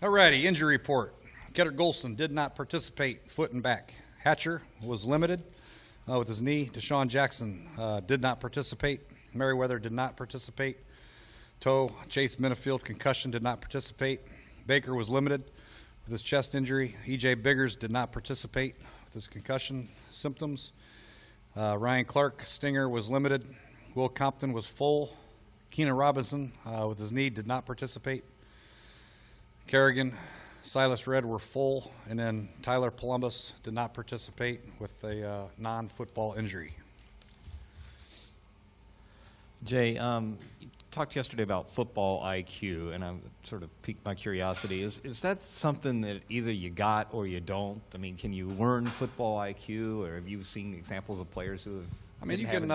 Alrighty, injury report. Ketter Golson did not participate, foot and back. Hatcher was limited with his knee. Deshaun Jackson did not participate. Merriweather did not participate. Toe, Chase Minifield, concussion, did not participate. Baker was limited with his chest injury. E.J. Biggers did not participate with his concussion symptoms. Ryan Clark, stinger, was limited. Will Compton was full. Keenan Robinson with his knee did not participate. Kerrigan, Silas Red were full, and then Tyler Columbus did not participate with a non-football injury. Jay, you talked yesterday about football IQ, and I'm sort of piqued my curiosity. Is that something that either you got or you don't? I mean, can you learn football IQ, or have you seen examples of players who have? I mean, you can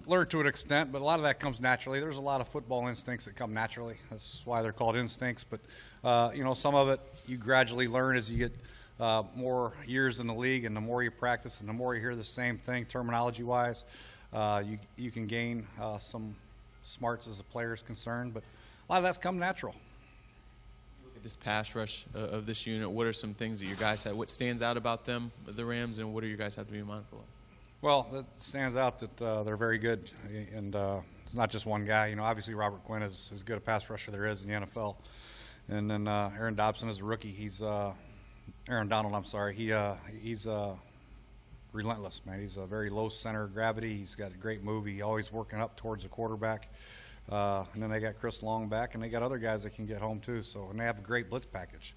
learn to an extent, but a lot of that comes naturally. There's a lot of football instincts that come naturally. That's why they're called instincts. But, some of it you gradually learn as you get more years in the league, and the more you practice and the more you hear the same thing terminology-wise, you can gain some smarts as a player is concerned. But a lot of that's come natural. Look at this pass rush of this unit. What are some things that your guys have? What stands out about them, the Rams, and what do your guys have to be mindful of? Well, it stands out that they're very good, and it's not just one guy. Obviously Robert Quinn is as good a pass rusher there is in the NFL, and then Aaron Dobson is a rookie. He's Aaron Donald. I'm sorry. He's relentless, man. He's a very low center of gravity. He's got a great move. He's always working up towards the quarterback. And then they got Chris Long back, and they got other guys that can get home too. So, and they have a great blitz package.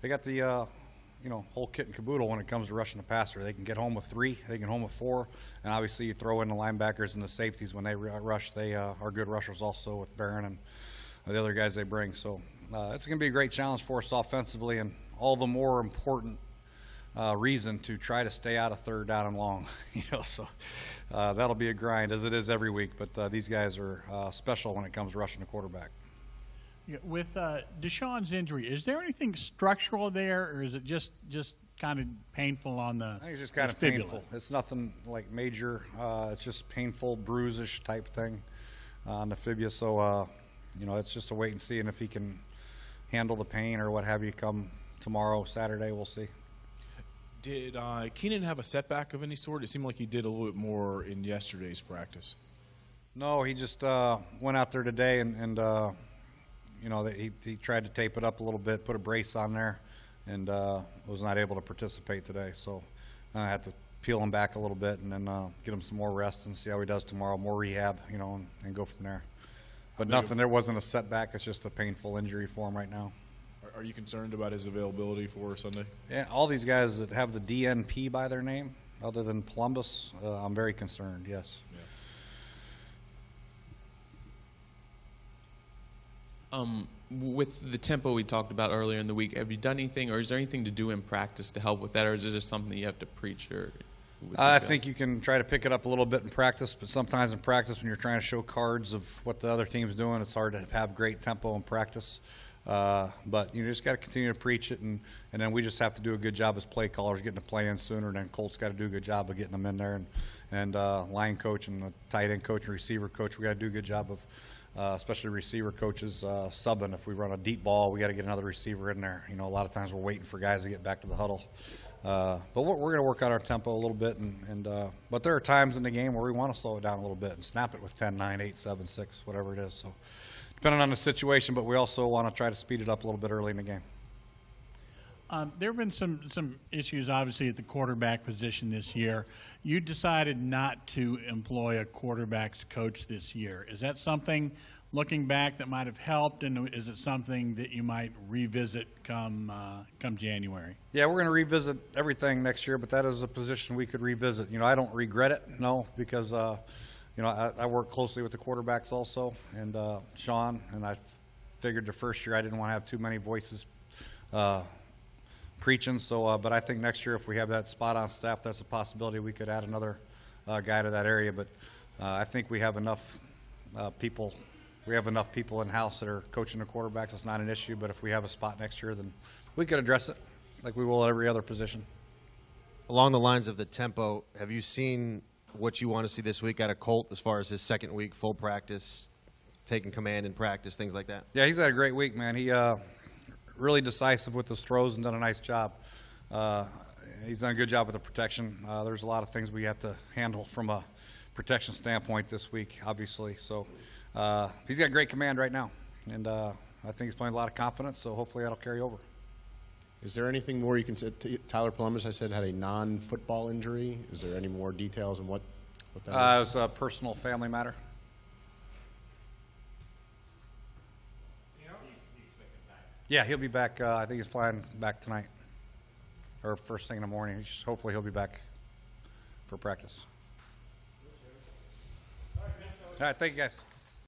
They got the whole kit and caboodle when it comes to rushing the passer. They can get home with 3, they can home with 4, and obviously you throw in the linebackers and the safeties when they rush. They are good rushers also with Barron and the other guys they bring. So it's going to be a great challenge for us offensively, and all the more important reason to try to stay out of third down and long. So that'll be a grind, as it is every week. But these guys are special when it comes to rushing the quarterback. Yeah, with Deshaun's injury, is there anything structural there, or is it just kind of painful on the? I think it's just kind of painful. It's nothing like major. It's just painful, bruisish type thing on the fibula. So it's just a wait and see, and if he can handle the pain or what have you come tomorrow, Saturday, we'll see. Did Keenan have a setback of any sort? It seemed like he did a little bit more in yesterday's practice. No, he just went out there today and he tried to tape it up a little bit, put a brace on there, and was not able to participate today. So I had to peel him back a little bit and then get him some more rest and see how he does tomorrow, more rehab, and go from there. But nothing, there wasn't a setback. It's just a painful injury for him right now. Are you concerned about his availability for Sunday? Yeah, all these guys that have the DNP by their name, other than Columbus, I'm very concerned, yes. Yeah. With the tempo we talked about earlier in the week, have you done anything, or is there anything to do in practice to help with that, or is it just something that you have to preach? I think you can try to pick it up a little bit in practice, but sometimes in practice when you're trying to show cards of what the other team's doing, it's hard to have great tempo in practice. But you just got to continue to preach it, and then we just have to do a good job as play callers getting the play in sooner. And then Colt's got to do a good job of getting them in there, and line coach and the tight end coach and receiver coach, we got to do a good job of, especially receiver coaches, subbing. If we run a deep ball, we got to get another receiver in there. A lot of times we're waiting for guys to get back to the huddle. But we're going to work on our tempo a little bit, but there are times in the game where we want to slow it down a little bit and snap it with 10-9, 8-7-6, whatever it is. So depending on the situation, but we also want to try to speed it up a little bit early in the game. There have been some issues, obviously, at the quarterback position this year. You decided not to employ a quarterback's coach this year. Is that something, looking back, that might have helped, and is it something that you might revisit come January? Yeah, we're going to revisit everything next year, but that is a position we could revisit. I don't regret it, no, because I work closely with the quarterbacks also, and Sean, and I figured the first year I didn't want to have too many voices preaching. So, but I think next year if we have that spot on staff, that's a possibility we could add another guy to that area. But I think we have enough people. We have enough people in house that are coaching the quarterbacks. It's not an issue. But if we have a spot next year, then we could address it like we will at every other position. Along the lines of the tempo, have you seen what you want to see this week out of Colt as far as his second week, full practice, taking command in practice, things like that? Yeah, he's had a great week, man. He really decisive with his throws and done a nice job. He's done a good job with the protection. There's a lot of things we have to handle from a protection standpoint this week, obviously. So he's got great command right now, and I think he's playing a lot of confidence, so hopefully that'll carry over. Is there anything more you can say? Tyler Columbus, I said, had a non-football injury. Is there any more details on what that It is? was a personal family matter. Yeah, he'll be back. I think he's flying back tonight, or first thing in the morning. Hopefully he'll be back for practice. All right, thank you guys.